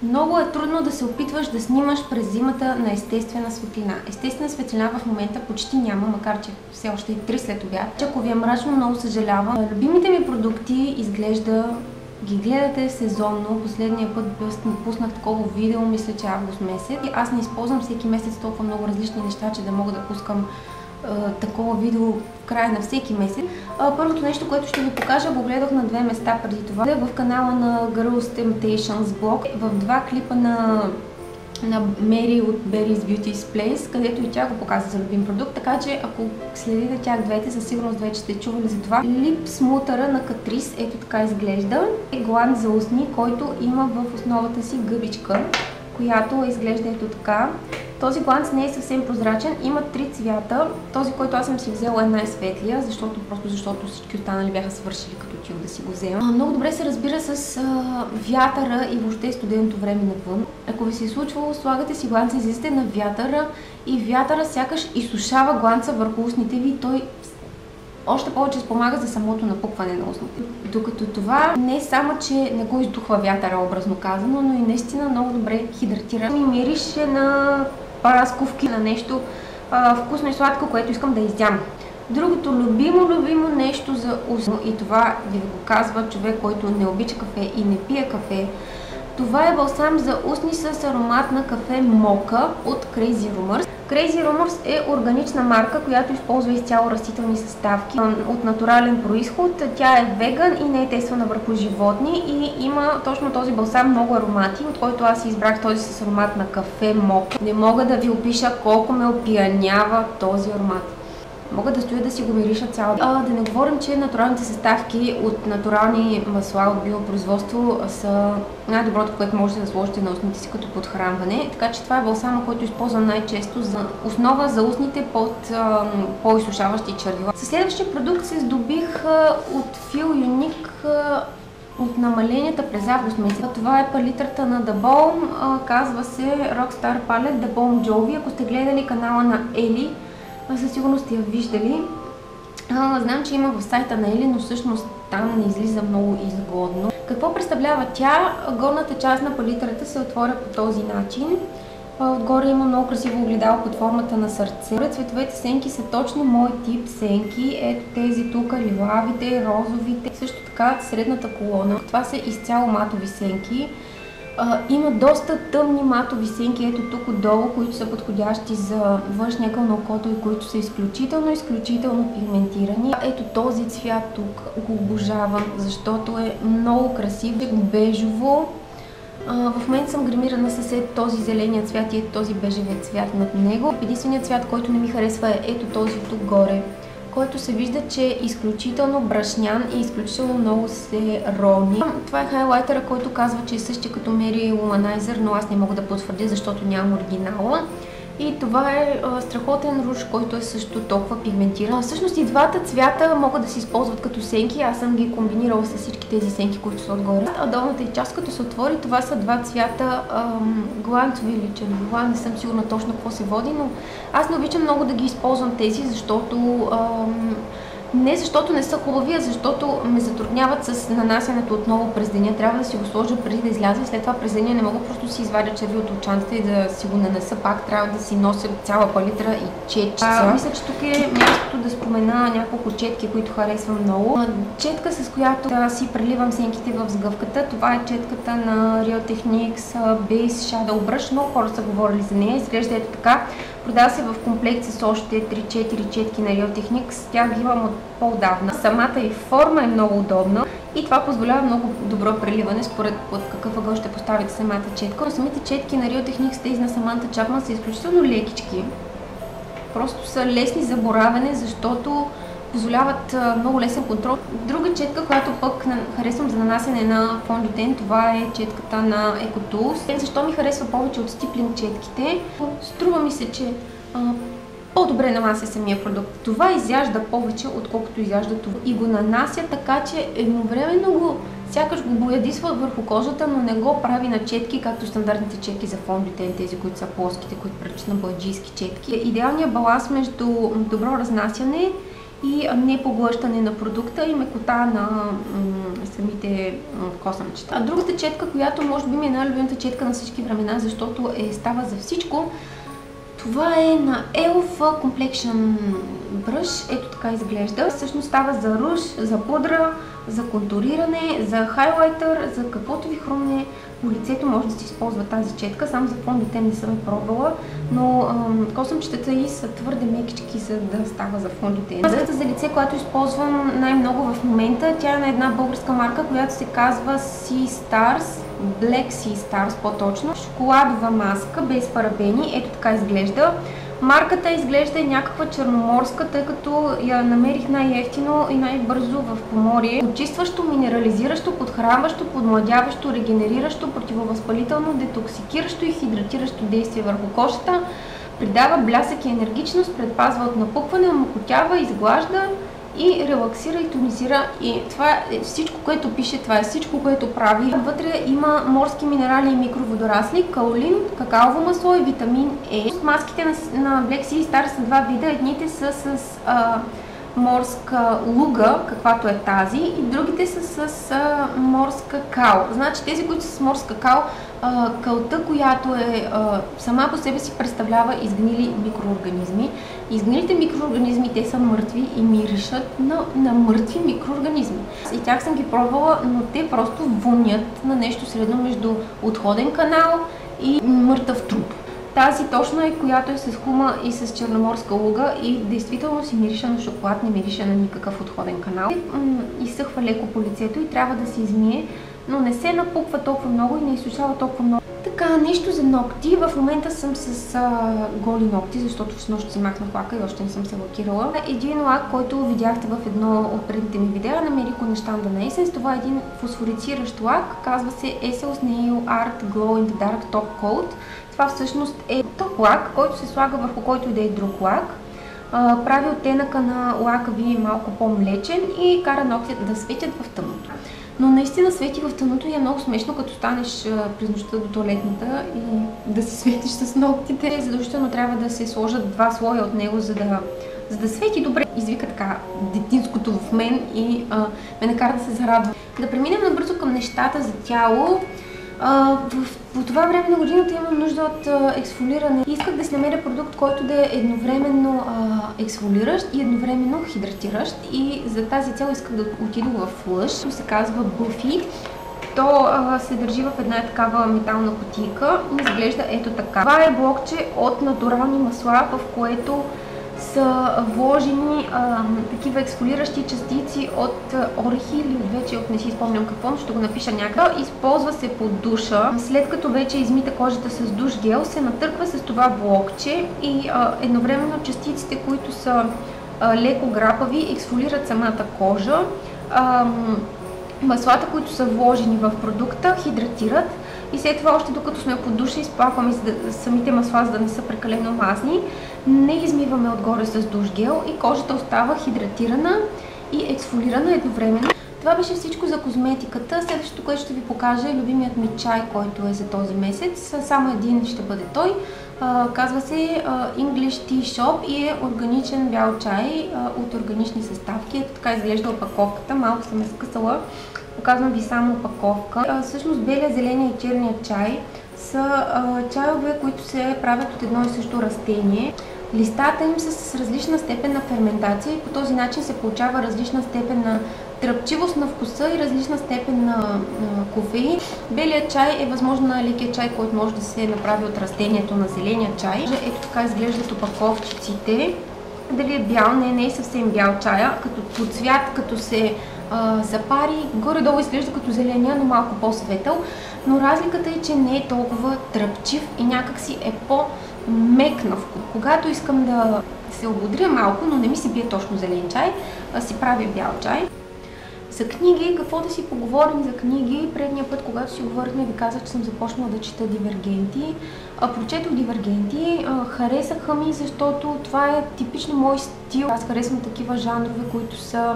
Много е трудно да се опитваш да снимаш през зимата на естествена светлина. Естествена светлина в момента почти няма, макар че все още е 3 след обяд. Ако ви е мрачно, много съжалявам. Любимите ми продукти изглежда ги гледате сезонно. Последния път пуснах такова видео, мисля, че август месец. И аз не използвам всеки месец толкова много различни неща, че да мога да пускам такова видео в края на всеки месец. Първото нещо, което ще ви покажа, го гледах на 2 места преди това. В канала на Girls Temptations Blog, в 2 клипа на Mary от Berry's Beauty Place, където и тя го показва за любим продукт, така че ако следите тях двете, със сигурност вече сте чували за това. Лип смутъра на Catrice, ето така изглежда. Е гланц за устни, който има в основата си гъбичка, която изглежда ето така. Този гланц не е съвсем прозрачен, има 3 цвята. Този, който аз съм си взела, е най-светлия, защото всички останали бяха свършили, като отих да си го взема. Много добре се разбира с вятъра и въобще студеното време навън. Ако ви се е случвало, слагате си гланца, излизате на вятъра и вятъра сякаш изсушава гланца върху устните ви и той още повече спомага за самото напукване на устните. Докато това не само, че не го издухва вятъра, образно казано, но и наистина много добре хидратира. Ми мирише на парасковки, на нещо вкусно и сладко, което искам да изям. Другото любимо нещо за устно, и това ви го казва човек, който не обича кафе и не пие кафе. Това е балсам за устни с аромат на кафе мока от Crazy Rumors. Crazy Rumors е органична марка, която използва изцяло растителни съставки от натурален происход. Тя е веган и не е тествана върху животни и има точно този балсам много аромати, от който аз избрах този с аромат на кафе мока. Не мога да ви опиша колко ме опиянява този аромат. Мога да стоя да си го мириша цял ден. Да не говорим, че натуралните съставки от натурални масла от биопроизводство са най-доброто, което можете да сложите на устните си като подхранване. Така че това е балсама, който използвам най-често за основа за устните под по-изсушаващи червила. Със следващия продукт се здобих от Feel Unique от намаленията през август месец. Това е палитрата на The Balm, казва се Rockstar Palette The Balm Jovi. Ако сте гледали канала на Ели, със сигурност сте я виждали. Знам, че има в сайта на Ели, но всъщност там не излиза много изгодно. Какво представлява тя? Горната част на палитрата се отворя по този начин. Отгоре има много красиво огледало под формата на сърце. Цветовете сенки са точно мой тип сенки. Ето тези тук, лилавите, розовите. Също така средната колона. Това са изцяло матови сенки. Има доста тъмни матови сенки, ето тук отдолу, които са подходящи за външния ъгъл на окото и които са изключително пигментирани. Ето този цвят тук го обожавам, защото е много красив, бежово. В момента съм гримирана с този зеления цвят и този бежевия цвят над него. Единственият цвят, който не ми харесва е ето този тук горе, който се вижда, че е изключително брашнян и изключително много се рони. Това е хайлайтера, който казва, че е същия като Mary Lumanizer, но аз не мога да потвърдя, защото нямам оригинала. И това е страхотен руж, който е също толкова пигментиран. Всъщност и двата цвята могат да се използват като сенки. Аз съм ги комбинирала с всички тези сенки, които са отгоре. А долната и част, като се отвори, това са два цвята гланцови или червила. Не съм сигурна точно какво се води, но аз не обичам много да ги използвам тези, защото не защото не са хубави, а защото ме затрудняват с нанасянето отново през деня. Трябва да си го сложа преди да изляза и след това през деня не мога просто да си извадя черви от очанцата и да си го нанеса пак. Трябва да си нося цяла палитра и четчица. Мисля, че тук е мястото да спомена няколко четки, които харесвам много. Четка, с която да си преливам сенките в сгъвката. Това е четката на Real Techniques Base Shadow Brush. Много хора са говорили за нея. Изглежда ето така. Продава се в комплект с още 3-4 четки на Real Techniques. Тя ги имам от по-давна. Самата и форма е много удобна и това позволява много добро преливане според под какъв ъгъл ще поставите самата четка. Но самите четки на Real Techniques, тези на Саманта Чапман, са изключително лекички. Просто са лесни за боравене, защото позволяват много лесен контрол. Друга четка, която пък харесвам за нанасяне на фондютен, това е четката на EcoTools. Защо ми харесва повече от стиплинг четките? Струва ми се, че по-добре нанася самия продукт. Това изяжда повече, отколкото изяжда това. И го нанася така, че едновременно го сякаш го боядисва върху кожата, но не го прави на четки, както стандартните четки за фондютен, тези, които са плоските, които приличат на бояджийски четки. Идеалният баланс между добро разнасяне и непоглъщане на продукта и мекота на самите косъмчета. А другата четка, която може би ми е най-любимата четка на всички времена, защото става за всичко, това е на Elf Complexion Brush. Ето така изглежда. Всъщност става за руж, за пудра, за контуриране, за хайлайтър, за каквото ви хрумне по лицето може да се използва тази четка. Само за фондите не съм пробвала, но косъмчетата и са твърде мекички, за да става за фондите. Маската за лице, която използвам най-много в момента, тя е на една българска марка, която се казва Sea Stars, Black Sea Stars по-точно. Шоколадова маска без парабени, ето така изглежда. Марката изглежда някаква черноморска, тъй като я намерих най-евтино и най-бързо в Поморие. Почистващо, минерализиращо, подхранващо, подмладяващо, регенериращо, противовъзпалително, детоксикиращо и хидратиращо действие върху кожата. Придава блясък и енергичност, предпазва от напукване, омекотява, изглажда и релаксира и тонизира. И това е всичко, което пише, това е всичко, което прави. Вътре има морски минерали и микроводорасли, каолин, какаово масло и витамин Е. Маските на Black Sea Star са два вида. Едните са с морска луга, каквато е тази, и другите са с морска кал. Значи тези, които са с морска кал, калта, която е сама по себе си представлява изгнили микроорганизми. Изгнилите микроорганизми, те са мъртви и миришат на мъртви микроорганизми. И тях съм ги пробвала, но те просто вонят на нещо средно между отходен канал и мъртъв труп. Тази точно е, която е с хума и с черноморска луга и действително си мириша на шоколад, не мириша на никакъв отходен канал. Изсъхва леко по лицето и трябва да се измие, но не се напуква толкова много и не изсушава толкова много. Така, нещо за ногти. В момента съм с голи ногти, защото снощи си махнах лака и още не съм се лакирала. Един лак, който видяхте в едно от предните ми видеа, намерих го на щанда на Essence. Това е един фосфорициращ лак, казва се Essence Nail Art Glow in the Dark Top Coat. Това всъщност е топ лак, който се слага върху който и да е друг лак. Прави оттенъка на лака ви малко по-млечен и кара ногтите да светят в тъмното. Но наистина свети в тъмното и е много смешно, като станеш през нощта до туалетната и да се светиш с ногтите. Задължително трябва да се сложат два слоя от него, за да свети добре. Извика така детинското в мен и ме накара да се зарадва. Да преминем набързо към нещата за тяло. По това време на годината имам нужда от ексфолиране. Исках да си намеря продукт, който да е едновременно ексфолиращ и едновременно хидратиращ. И за тази цел исках да отида в Lush. То се казва Buffy. То се държи в една такава метална кутийка и изглежда ето така. Това е блокче от натурални масла, в което са вложени такива ексфолиращи частици от орехи или вече от не си спомням какво, но ще го напиша някъде. Използва се под душа. След като вече измита кожата с душ гел, се натърква с това блокче и едновременно частиците, които са леко грапави, ексфолират самата кожа. Маслата, които са вложени в продукта, хидратират. И след това, още докато сме под душа, изплакваме самите масла, за да не са прекалено мазни. Не измиваме отгоре с душ гел и кожата остава хидратирана и ексфолирана едновременно. Това беше всичко за козметиката. Следващото, което ще ви покажа, е любимият ми чай, който е за този месец. Само един ще бъде той. Казва се English Tea Shop и е органичен бял чай от органични съставки. Ето така изглежда опаковката. Малко съм я скъсала. Показвам ви само опаковка. Всъщност белия, зеления и черния чай са чайове, които се правят от едно и също растение. Листата им са с различна степен на ферментация и по този начин се получава различна степен на тръпчивост на вкуса и различна степен на кофеин. Белият чай е възможно най-лекият чай, който може да се направи от растението на зеления чай. Ето така изглеждат опаковчиците. Дали е бял? Не е съвсем бял чая. Като по цвят, като се запари, горе-долу изглежда като зеления, но малко по-светъл. Но разликата е, че не е толкова тръпчив и някакси е по-мек на вкус. Когато искам да се ободря малко, но не ми се бие точно зелен чай, си правя бял чай. За книги, какво да си поговорим за книги? Предния път, когато си говорихме, ви казах, че съм започнала да чета Дивергенти. Прочетох Дивергенти, харесаха ми, защото това е типично мой стил. Аз харесвам такива жанрове, които са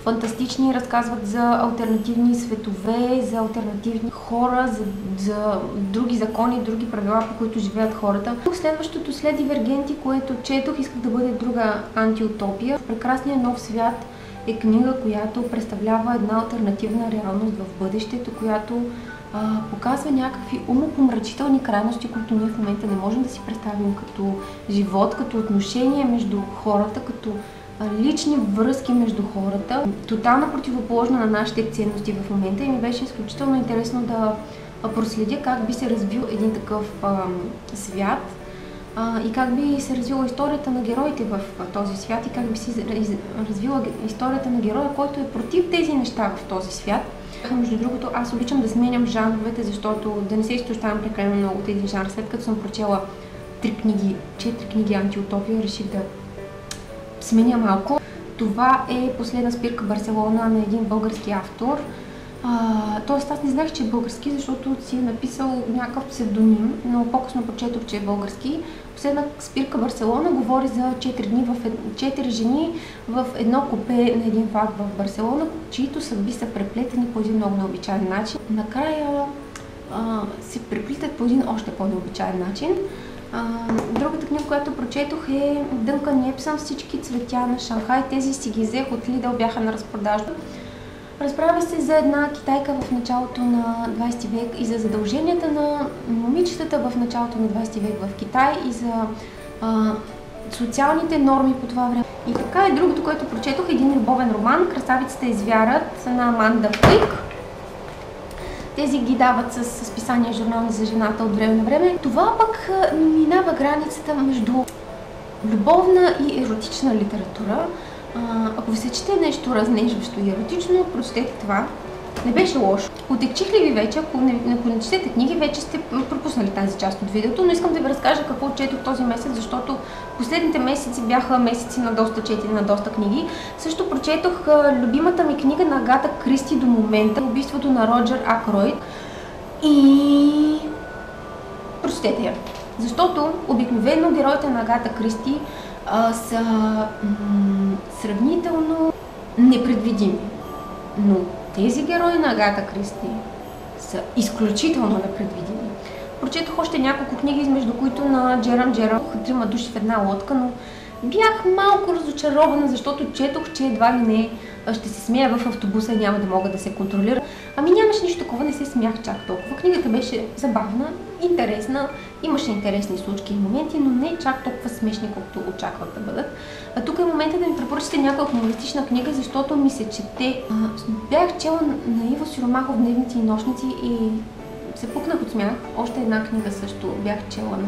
фантастични, разказват за алтернативни светове, за алтернативни хора, за други закони, други правила, по които живеят хората. Следващото след Дивергенти, което четох, исках да бъде друга антиутопия. Прекрасният нов свят е книга, която представлява една алтернативна реалност в бъдещето, която показва някакви умопомрачителни крайности, които ние в момента не можем да си представим като живот, като отношение между хората, като лични връзки между хората. Тотално противоположна на нашите ценности в момента и ми беше изключително интересно да проследя как би се развил един такъв свят и как би се развила историята на героите в този свят и как би се развила историята на героя, който е против тези неща в този свят. Между другото, аз обичам да сменям жанровете, защото да не се изтощавам прекалено много от един жанр. След като съм прочела 4 книги антиутопия, реших да сменя малко. Това е Последна спирка Барселона на един български автор. Тоест аз не знаех, че е български, защото си е написал някакъв псевдоним, но по-късно прочетох, че е български. Последна спирка Барселона говори за 4 жени в едно купе на един влак в Барселона, чието съдби са преплетени по един много необичайен начин. Накрая се преплитат по един още по-необичайен начин. Другата книга, която прочетох е Дънкан Епсън Всички цветя на Шанхай. Тези си ги взех от Lidl, бяха на разпродажба. Разправя се за една китайка в началото на 20 век и за задълженията на момичетата в началото на 20 век в Китай и за социалните норми по това време. И така и другото, което прочетох, е един любовен роман Красавицата и звярат на Аманда Пуик. Тези ги дават с списания журнални за жената от време на време. Това пък минава границата между любовна и еротична литература. Ако ви се чете нещо разнежващо и еротично, прочетете това. Не беше лошо. Отекчих ли ви вече? Ако не четете книги, вече сте пропуснали тази част от видеото, но искам да ви разкажа какво четох този месец, защото последните месеци бяха месеци на доста четене, на доста книги. Също прочетох любимата ми книга на Агата Кристи до момента, Убийството на Роджер Акройд. И прочетете я. Защото обикновено героите на Агата Кристи са сравнително непредвидими. Но тези герои на Агата Кристи са изключително непредвидими. Прочетох още няколко книги, между които на Джерам Джерам, 3 души в една лодка, но бях малко разочарована, защото четох, че едва ли не ще се смея в автобуса и няма да мога да се контролира. Ами нямаше нищо такова, не се смях чак толкова. Книгата беше забавна, интересна, имаше интересни случки и моменти, но не чак толкова смешни, колкото очаквах да бъдат. Тук е момента да ми препоръчате някоя хумористична книга, защото ми се чете. Бях чела на Иво Сиромахов Дневници и нощници и се пукнах от смях. Още една книга също бях чела на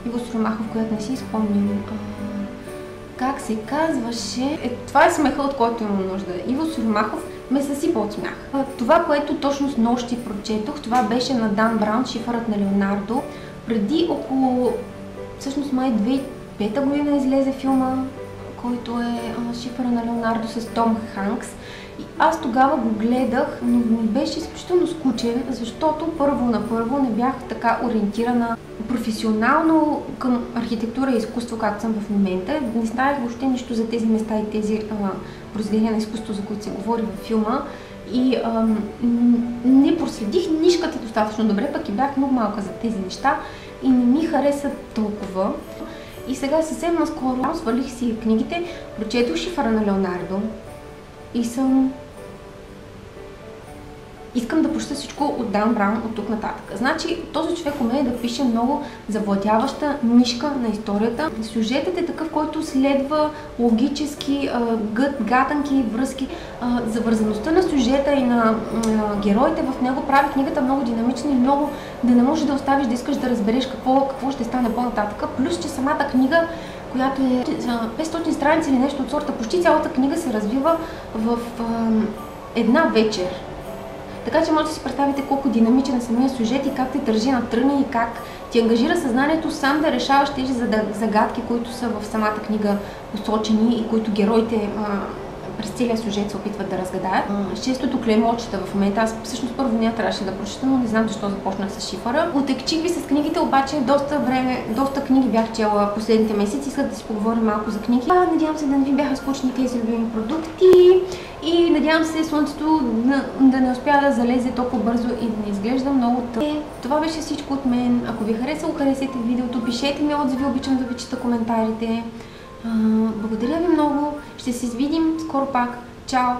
Иво Сиромахов, която не си спомням как се казваше. Това е смеха, от който имам нужда. Иво Сиромахов ме съсипа от смях. Това, което точно с нощи прочетох, това беше на Дан Браун, Шифърът на Леонардо. Преди около, всъщност май 2005 година излезе филма, който е Шифъра на Леонардо с Том Ханкс. И аз тогава го гледах, но ми беше изключително скучен, защото първо не бях така ориентирана професионално към архитектура и изкуство, както съм в момента. Не знаех въобще нищо за тези места и тези произведения на изкуство, за които се говори във филма. И не проследих нишката достатъчно добре, пък и бях много малка за тези неща и не ми хареса толкова. И сега съвсем наскоро свалих си книгите, прочетох Шифъра на Леонардо и искам да прочета всичко от Дан Браун от тук нататък. Значи този човек умее да пише много завладяваща нишка на историята. Сюжетът е такъв, който следва логически гатанки, връзки. Завързаността на сюжета и на героите в него прави книгата много динамична и много да не можеш да оставиш да искаш да разбереш какво ще стане по-нататък. Плюс, че самата книга, която е 500 страници или нещо от сорта, почти цялата книга се развива в една вечер. Така че може да си представите колко динамичен е самия сюжет и как те държи на тръни и как ти ангажира съзнанието сам да решаваш тези загадки, които са в самата книга посочени и които героите през целия сюжет се опитват да разгадаят. Шестото клеймочета в момента, аз всъщност първо нея трябваше да прочета, но не знам защо започнах с шифъра. Отекчих ви с книгите, обаче доста книги бях чела последните месеци, исках да си поговорим малко за книги. Надявам се да не ви бяха скучни тези любими продукти и надявам се слънцето да не успя да залезе толкова бързо и да не изглежда много тъмно. Това беше всичко от мен. Ако ви харесало, харесайте видеото, пишете ми отзиви, обичам да ви чета коментарите. Благодаря ви много, ще се видим скоро пак. Чао!